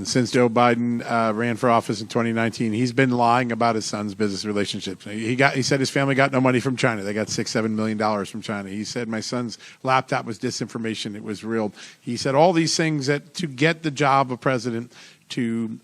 Since Joe Biden ran for office in 2019, he's been lying about his son's business relationships. He said his family got no money from China. They got $6-7 million from China. He said my son's laptop was disinformation. It was real. He said all these things that to get the job of president, to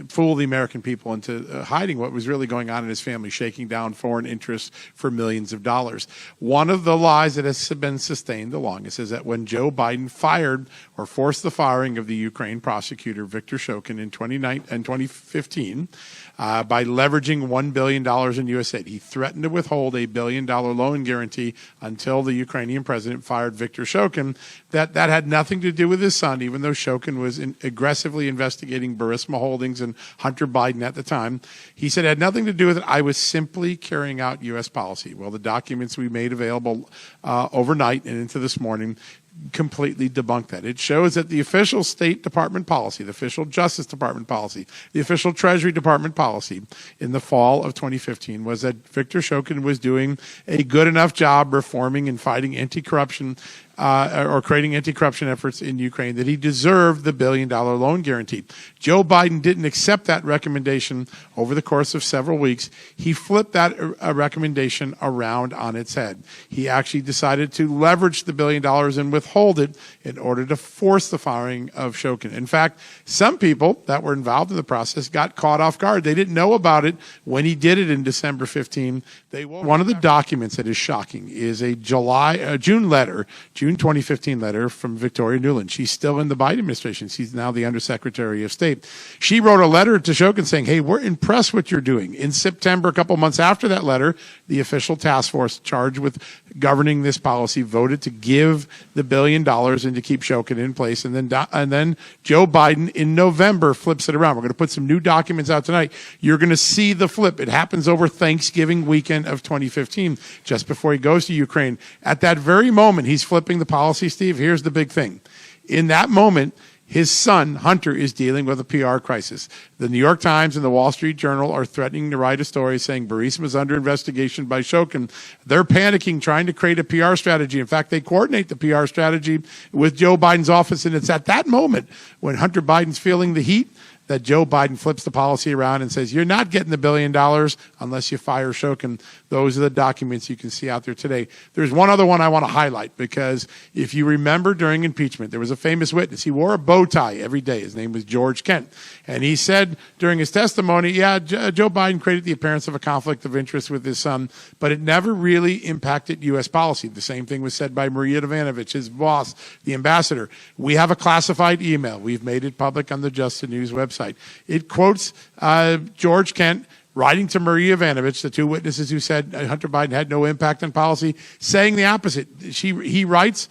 fool the American people into hiding what was really going on in his family, shaking down foreign interests for millions of dollars. One of the lies that has been sustained the longest is that when Joe Biden fired or forced the firing of the Ukraine prosecutor Viktor Shokin in 2015 by leveraging $1 billion in U.S. aid, he threatened to withhold a $1 billion loan guarantee until the Ukrainian president fired Viktor Shokin. That had nothing to do with his son, even though Shokin was aggressively investigating Burisma Holdings and Hunter Biden at the time. He said it had nothing to do with it. I was simply carrying out U.S. policy. Well, the documents we made available overnight and into this morning completely debunk that. It shows that the official State Department policy, the official Justice Department policy, the official Treasury Department policy in the fall of 2015 was that Viktor Shokin was doing a good enough job reforming and fighting anti-corruption or creating anti-corruption efforts in Ukraine that he deserved the $1 billion loan guarantee. Joe Biden didn't accept that recommendation over the course of several weeks. He flipped that recommendation around on its head. He actually decided to leverage the $1 billion and withhold it in order to force the firing of Shokin. In fact, some people that were involved in the process got caught off guard. They didn't know about it when he did it in December 15. One of the documents that is shocking is a June 2015 letter from Victoria Nuland. She's still in the Biden administration. She's now the Undersecretary of State. She wrote a letter to Shokin saying, hey, we're impressed what you're doing. In September, a couple months after that letter, the official task force charged with governing this policy voted to give the $1 billion and to keep Shokin in place. And then Joe Biden in November flips it around. We're going to put some new documents out tonight. You're going to see the flip. It happens over Thanksgiving weekend of 2015, just before he goes to Ukraine. At that very moment, he's flipping the policy, Steve. Here's the big thing. In that moment, his son, Hunter, is dealing with a PR crisis. The New York Times and the Wall Street Journal are threatening to write a story saying Burisma is under investigation by Shokin. They're panicking, trying to create a PR strategy. In fact, they coordinate the PR strategy with Joe Biden's office, and it's at that moment when Hunter Biden's feeling the heat that Joe Biden flips the policy around and says, you're not getting the $1 billion unless you fire Shokin. Those are the documents you can see out there today. There's one other one I want to highlight, because if you remember during impeachment, there was a famous witness. He wore a bow tie every day. His name was George Kent. And he said during his testimony, Joe Biden created the appearance of a conflict of interest with his son, but it never really impacted U.S. policy. The same thing was said by Maria Yovanovitch, his boss, the ambassador. We have a classified email. We've made it public on the Just the News website. It quotes George Kent writing to Maria Yovanovitch, the two witnesses who said Hunter Biden had no impact on policy, saying the opposite. He writes,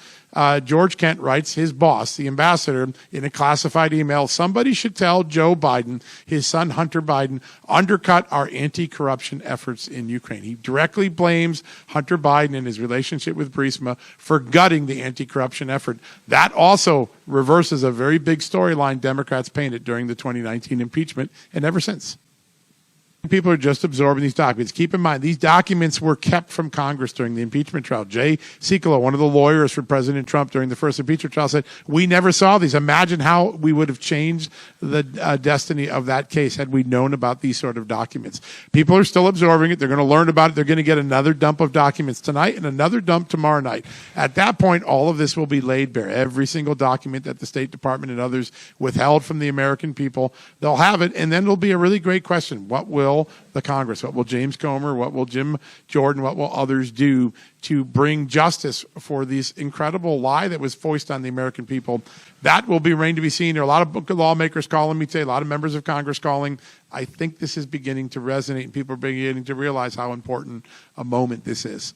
George Kent writes, his boss, the ambassador, in a classified email, somebody should tell Joe Biden, his son Hunter Biden, undercut our anti-corruption efforts in Ukraine. He directly blames Hunter Biden and his relationship with Burisma for gutting the anti-corruption effort. That also reverses a very big storyline Democrats painted during the 2019 impeachment and ever since. People are just absorbing these documents. Keep in mind, these documents were kept from Congress during the impeachment trial. Jay Sekulow, one of the lawyers for President Trump during the first impeachment trial, said, we never saw these. Imagine how we would have changed the destiny of that case had we known about these sort of documents. People are still absorbing it. They're going to learn about it. They're going to get another dump of documents tonight and another dump tomorrow night. At that point, all of this will be laid bare. Every single document that the State Department and others withheld from the American people, they'll have it. And then it'll be a really great question. What will the Congress, what will James Comer, what will Jim Jordan, what will others do to bring justice for this incredible lie that was foisted on the American people? That will be remain to be seen. There are a lot of lawmakers calling me today, a lot of members of Congress calling. I think this is beginning to resonate, and people are beginning to realize how important a moment this is.